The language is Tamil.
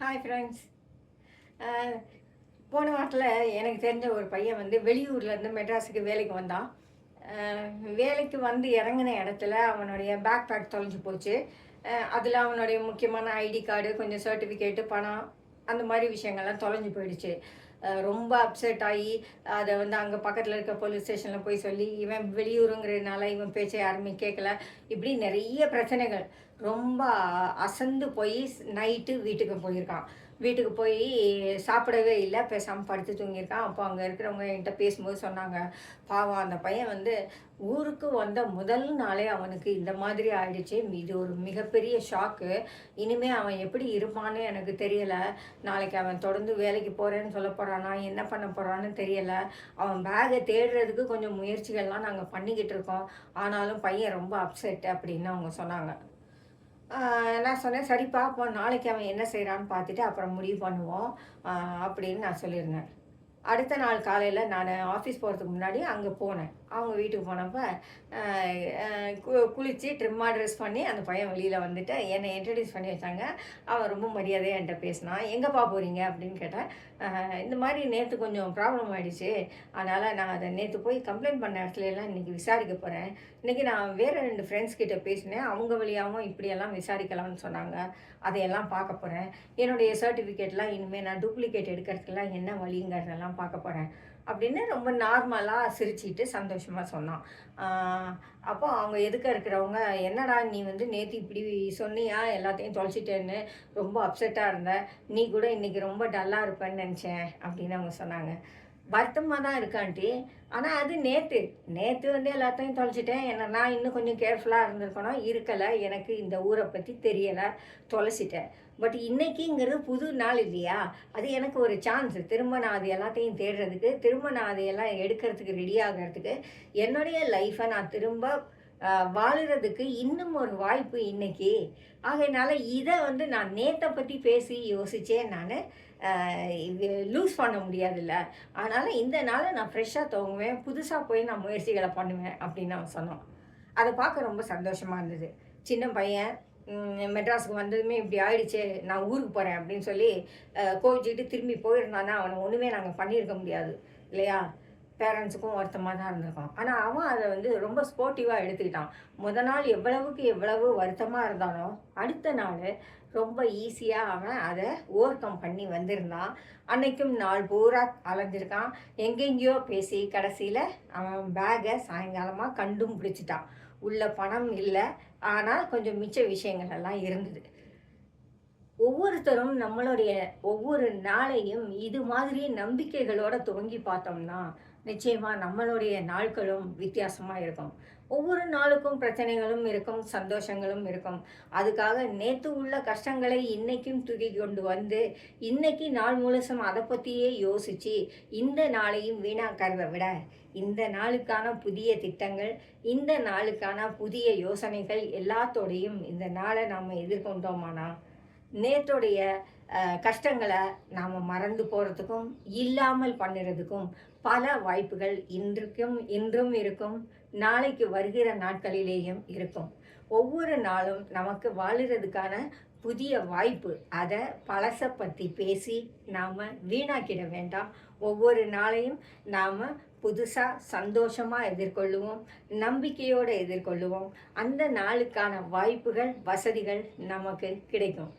Hi friends. போன வாரத்தில் எனக்கு தெரிஞ்ச ஒரு பையன் வந்து வெளியூர்லேருந்து மெட்ராஸுக்கு வேலைக்கு வந்தான். வேலைக்கு வந்து இறங்கின இடத்துல அவனுடைய பேக் பேக் தொலைஞ்சு போச்சு. அதில் அவனுடைய முக்கியமான ஐடி கார்டு, கொஞ்சம் சர்டிஃபிகேட்டு, பணம், அந்த மாதிரி விஷயங்கள்லாம் தொலைஞ்சு போயிடுச்சு. ரொம்ப அப்செட் ஆகி அதை வந்து அங்கே பக்கத்தில் இருக்க போலீஸ் ஸ்டேஷனில் போய் சொல்லி, இவன் வெளியூருங்கிறதுனால இவன் பேச்சை யாருமே கேட்கல. இப்படி நிறைய பிரச்சனைகள். ரொம்ப அசந்து போய் நைட்டு வீட்டுக்கு போயிருக்கான். வீட்டுக்கு போய் சாப்பிடவே இல்லை, பேசாமல் படுத்து தூங்கியிருக்கான். அப்போ அங்கே இருக்கிறவங்க என்கிட்ட பேசும்போது சொன்னாங்க, பாவம் அந்த பையன் வந்து ஊருக்கு வந்த முதல் நாளே அவனுக்கு இந்த மாதிரி ஆயிடுச்சு. இது ஒரு மிகப்பெரிய ஷாக்கு. இனிமேல் அவன் எப்படி இருப்பான்னு எனக்கு தெரியலை. நாளைக்கு அவன் தொடர்ந்து வேலைக்கு போகிறேன்னு சொல்ல போகிறானா, என்ன பண்ண போகிறான்னு தெரியலை. அவன் பேகை தேடுறதுக்கு கொஞ்சம் முயற்சிகள்லாம் நாங்கள் பண்ணிக்கிட்டு இருக்கோம். ஆனாலும் பையன் ரொம்ப அப்செட் அப்படின்னு அவங்க சொன்னாங்க. நான் சொன்னேன், சரி பார்ப்போம், நாளைக்கு அவன் என்ன செய்கிறான்னு பார்த்துட்டு அப்புறம் முடிவு பண்ணுவோம் அப்படின்னு நான் சொல்லியிருந்தேன். அடுத்த நாள் காலையில் நான் ஆஃபீஸ் போகிறதுக்கு முன்னாடி அங்கே போனேன். அவங்க வீட்டுக்கு போனப்போ குளித்து ட்ரிம்மாக ட்ரெஸ் பண்ணி அந்த பையன் வெளியில் வந்துட்டு என்னை இன்ட்ரடியூஸ் பண்ணி வச்சாங்க. அவன் ரொம்ப மரியாதையாக என்கிட்ட பேசினான். எங்கேப்பா போகிறீங்க அப்படின்னு கேட்டேன். இந்த மாதிரி நேற்று கொஞ்சம் ப்ராப்ளம் ஆகிடுச்சு, அதனால் நான் அதை நேற்று போய் கம்ப்ளைண்ட் பண்ண இடத்துல எல்லாம் இன்றைக்கி விசாரிக்க போகிறேன். இன்றைக்கி நான் வேறு 2 ஃப்ரெண்ட்ஸ் கிட்ட பேசினேன். அவங்க வழியாகவும் இப்படியெல்லாம் விசாரிக்கலாம்னு சொன்னாங்க. அதையெல்லாம் பார்க்க போகிறேன். என்னுடைய சர்டிஃபிகேட்லாம் இனிமேல் நான் டூப்ளிகேட் எடுக்கிறதுக்கெல்லாம் என்ன வழிங்கிறதெல்லாம் பார்க்க போகிறேன் அப்படின்னு ரொம்ப நார்மலாக சிரிச்சிட்டு சந்தோஷமாக சொன்னான். அப்போ அவங்க எதுக்க இருக்கிறவங்க, என்னடா நீ வந்து நேற்று இப்படி சொன்னியா, எல்லாத்தையும் தொலைச்சிட்டேன்னு ரொம்ப அப்செட்டாக இருந்த, நீ கூட இன்றைக்கி ரொம்ப டல்லாக இருப்பேன்னு நினச்சேன் அப்படின்னு அவங்க சொன்னாங்க. வருத்தமாக தான் இருக்கான்ட்டி, ஆனால் அது நேற்று வந்து எல்லாத்தையும் தொலைச்சிட்டேன். நான் இன்னும் கொஞ்சம் கேர்ஃபுல்லாக இருந்திருக்கணும், இருக்கலை, எனக்கு இந்த ஊரை பற்றி தெரியலை, தொலைச்சிட்டேன். பட் இன்றைக்கிங்கிறது புது நாள் இல்லையா, அது எனக்கு ஒரு சான்ஸ். திரும்ப நான் அது எல்லாத்தையும் தேடுறதுக்கு, திரும்ப நான் அதையெல்லாம் எடுக்கிறதுக்கு ரெடி ஆகிறதுக்கு, என்னுடைய லைஃப்பை நான் திரும்ப வாழுறதுக்கு இன்னும் ஒரு வாய்ப்பு இன்றைக்கி. ஆகையினால இதை வந்து நான் நேற்றை பற்றி பேசி யோசித்தேன். நான் லூஸ் பண்ண முடியாதுல்ல, அதனால் இந்த நாளை நான் ஃப்ரெஷ்ஷாக துவங்குவேன், புதுசாக போய் நான் முயற்சிகளை பண்ணுவேன் அப்படின்னு அவன் சொன்னான். அதை பார்க்க ரொம்ப சந்தோஷமாக இருந்தது. சின்ன பையன் மெட்ராஸுக்கு வந்ததுமே இப்படி ஆயிடுச்சு, நான் ஊருக்கு போகிறேன் அப்படின்னு சொல்லி கோவிச்சுக்கிட்டு திரும்பி போயிருந்தானா அவனை ஒன்றுமே நாங்கள் பண்ணியிருக்க முடியாது இல்லையா. பேரண்ட்ஸுக்கும் வருத்தமாக தான் இருந்திருக்கான். ஆனால் அவன் அதை வந்து ரொம்ப ஸ்போர்ட்டிவாக எடுத்துக்கிட்டான். நாள் எவ்வளவு வருத்தமாக இருந்தானோ, அடுத்த நாள் ரொம்ப ஈஸியாக அவன் அதை ஓவர் கம் பண்ணி வந்திருந்தான். அன்னைக்கும் நாள் பூரா அலைஞ்சிருக்கான், எங்கெங்கேயோ பேசி கடைசியில் அவன் பேகை சாயங்காலமாக கண்டும் பிடிச்சிட்டான். உள்ள பணம் இல்லை, ஆனால் கொஞ்சம் மிச்ச விஷயங்கள் எல்லாம் இருந்தது. ஒவ்வொருத்தரும் நம்மளுடைய ஒவ்வொரு நாளையும் இது மாதிரி நம்பிக்கைகளோடு துவங்கி பார்த்தோம்னா நிச்சயமாக நம்மளுடைய நாட்களும் வித்தியாசமாக இருக்கும். ஒவ்வொரு நாளுக்கும் பிரச்சனைகளும் இருக்கும், சந்தோஷங்களும் இருக்கும். அதுக்காக நேற்று உள்ள கஷ்டங்களை இன்றைக்கும் தூக்கி கொண்டு வந்து இன்றைக்கி நாள் முழுசும் அதை பற்றியே யோசித்து இந்த நாளையும் வீணாக்கிறத விட, இந்த நாளுக்கான புதிய திட்டங்கள், இந்த நாளுக்கான புதிய யோசனைகள் எல்லாத்தோடையும் இந்த நாளை நாம் எதிர்கொண்டோமானா நேற்றுடைய கஷ்டங்களை நாம் மறந்து போகிறதுக்கும் இல்லாமல் பண்ணுறதுக்கும் பல வாய்ப்புகள் இன்றும் இருக்கும், நாளைக்கு வருகிற நாட்களிலேயும் இருக்கும். ஒவ்வொரு நாளும் நமக்கு வாழுறதுக்கான புதிய வாய்ப்பு. அதை பழசை பற்றி பேசி நாம் வீணாக்கிட வேண்டாம். ஒவ்வொரு நாளையும் நாம் புதுசாக சந்தோஷமாக எதிர்கொள்ளுவோம், நம்பிக்கையோடு எதிர்கொள்ளுவோம். அந்த நாளுக்கான வாய்ப்புகள், வசதிகள் நமக்கு கிடைக்கும்.